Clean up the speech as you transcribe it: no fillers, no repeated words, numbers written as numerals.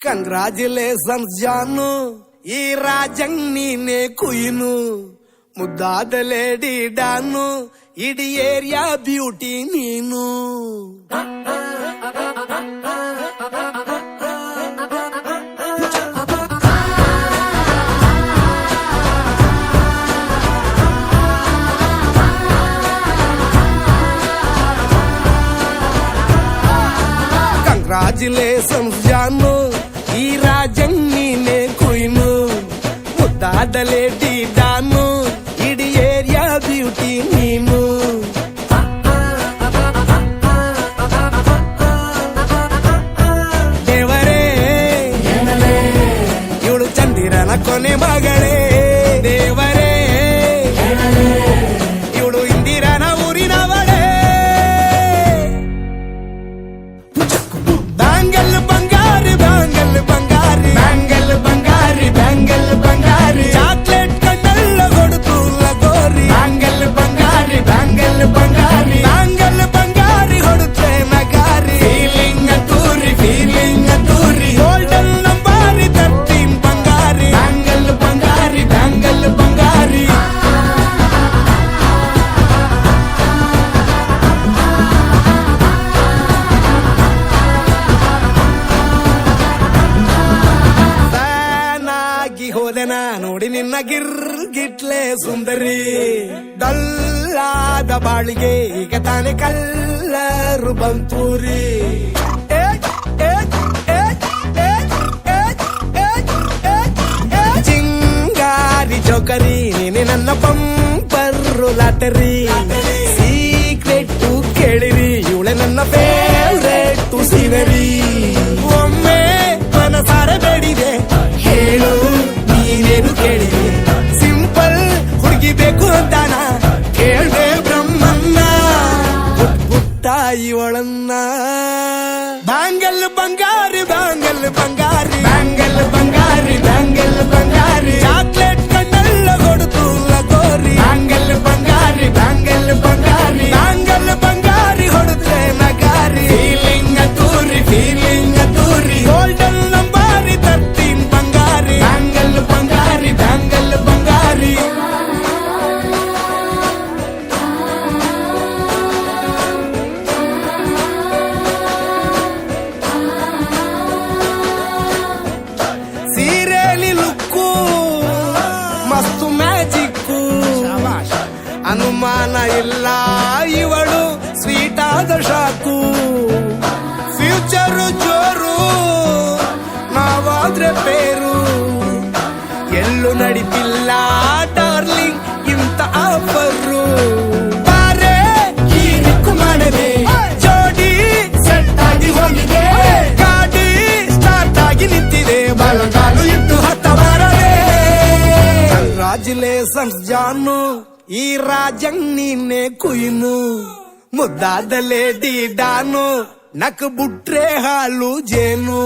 Congratulations ಜಾನು, ಈ ರಾಜಂಗ್ ನೀನೆ ಕುಯ್ನು, ಮುದ್ದಾದ ಲೇಡಿ ಡಾನು, ಇಡೀ ಏರಿಯಾ ಬ್ಯೂಟಿ ನೀನು. ಕಂಗ್ರಾಚುಲೇಷನ್ಸ್ ಜಾನು, ಈ ರಾಜಂಗ್ ನೀನೆ ಕುಯ್ನು, ಮುದ್ದಾದ ಲೇಡಿ ಡಾನು, ಇಡೀ ಏರಿಯಾ ಬ್ಯೂಟಿ ನೀನು. ದೇವರೇ ಇವಳು ಚಂದಿರನ ಕೊನೆ ಮಗಳೇ, ದೇವರೇ ಇವಳು ಇಂದಿರನ ಊರಿನವಳೇ. ಬ್ಯಾಂಗಲ್ ಬಂಗಾರಿ ಬ್ಯಾಂಗಲ್ ಬಂಗಾರಿ ಬ್ಯಾಂಗಲ್ ಬಂಗಾರಿ ಬ್ಯಾಂಗಲ್ ಬಂಗಾರಿ, ಚಾಕ್ಲೇಟ್ ಕಣ್ಣೆಲ್ಲ ಕೊಡುತ್ತು ಲಗೋರಿ, ಬ್ಯಾಂಗಲ್ ಬಂಗಾರಿ ಬ್ಯಾಂಗಲ್ ಬಂಗಾರಿ ಬ್ಯಾಂಗಲ್ ಬಂಗಾರಿ ಹೊಡುತ್ತೆ ನಗಾರಿ, ಫೀಲಿಂಗ್ ತೂರಿ ಗೋಲ್ಡನ್ ನಂಬಾರಿ 13 ಬಂಗಾರಿ, ಬ್ಯಾಂಗಲ್ ಬಂಗಾರಿ ಬ್ಯಾಂಗಲ್ ಬಂಗಾರಿ. ಹೋದೆನ ನೋಡಿ ನಿನ್ನ ಗಿರ್ಗಿಟ್ಲೆ ಸುಂದರಿ, ಡಲ್ಲಾದ ಬಾಳಿಗೆ ಈಗ ತಾನೆ ಕಲ್ಲರು ಬಂತೂರಿ. ಚಿಂಗಾರಿ ಜೋಕರಿ ನೀನೆ ನನ್ನ ಪಂಪರ್ರು ಲಾಟರಿ, ಸೀಕ್ರೆಟ್ ಕೇಳಿರಿ ಇವಳೆ ನನ್ನ ಫೇವ್ರೇಟ್ ಸೀನರಿ. ಒಮ್ಮೆ ಮನಸಾರೆ ಬೇಡಿದೆ ಹೇಳು ನೀನೇನು ಕೇಳಿದೆ, ಸಿಂಪಲ್ ಹುಡುಗಿ ಬೇಕು ಅಂತಾನ ಕೇಳ್ದೆ ಬ್ರಹ್ಮನ್ನ, ಪುಟ್ಟಾಯಿ ಒಳನ್ನ. ಬ್ಯಾಂಗಲ್ ಬಂಗಾರಿ ಬ್ಯಾಂಗಲ್ ಬಂಗಾರಿ ಬ್ಯಾಂಗಲ್ ಬಂಗಾರಿ ಬ್ಯಾಂಗಲ್ ಬಂಗಾರಿ, ಚಾಕ್ಲೇಟ್ ಕಣ್ಣೆಲ್ಲ ಕೊಡುತ್ತು ಲಗೋರಿ, ಬ್ಯಾಂಗಲ್ ಬಂಗಾರಿ ಬ್ಯಾಂಗಲ್ ಬಂಗಾರಿ ಬ್ಯಾಂಗಲ್ ಬಂಗಾರಿ ಹೊಡುತ್ತೆ ನಗಾರಿ, ಫೀಲಿಂಗ್ ತೂರಿ ಗೋಲ್ಡನ್ ನಂಬಾರಿ 13 ಬಂಗಾರಿ, ಬ್ಯಾಂಗಲ್ ಬಂಗಾರಿ ಬ್ಯಾಂಗಲ್ ಬಂಗಾರಿ. ಸೀರೆಲಿ ಲುಕ್ಕು ಮಸ್ತು ಮ್ಯಾಜಿಕ್ಕು, ಅನುಮಾನ ಇಲ್ಲ ಇವಳು ಸ್ವೀಟ್ ಆದ ಶಾಕು, ಫ್ಯೂಚರು ಜೋರು ನಾವಾದ್ರೆ ಬೇರು, ಎಲ್ಲೂ ನಡೀತಿಲ್ಲ ಡಾರ್ಲಿಂಗ್ ಇಂತ ಆಫರು. ಬಾರೆ ಈ ನಿಕ್ಕು ಮಾಡದೆ ಜೋಡಿ ಸೆಟ್ ಆಗಿ ಹೋಗಿದೆ, ಗಾಡಿ ಸ್ಟಾರ್ಟ್ ಆಗಿ ನಿಂತಿದೆ, ಬಲಗಾಲು ಇಟ್ಟು ಹತ್ತ ಬಾರದೆ. ಕಂಗ್ರಾಚುಲೇಷನ್ಸ್ ಜಾನು, ಈ ರಾಜಂಗ್ ನೀನೆ ಕುಯ್ನು, ಮುದ್ದಾದ ಲೇಡಿ ಡಾನು, ನಕ್ ಬುಟ್ರೆ ಹಾಲು ಜೇನು.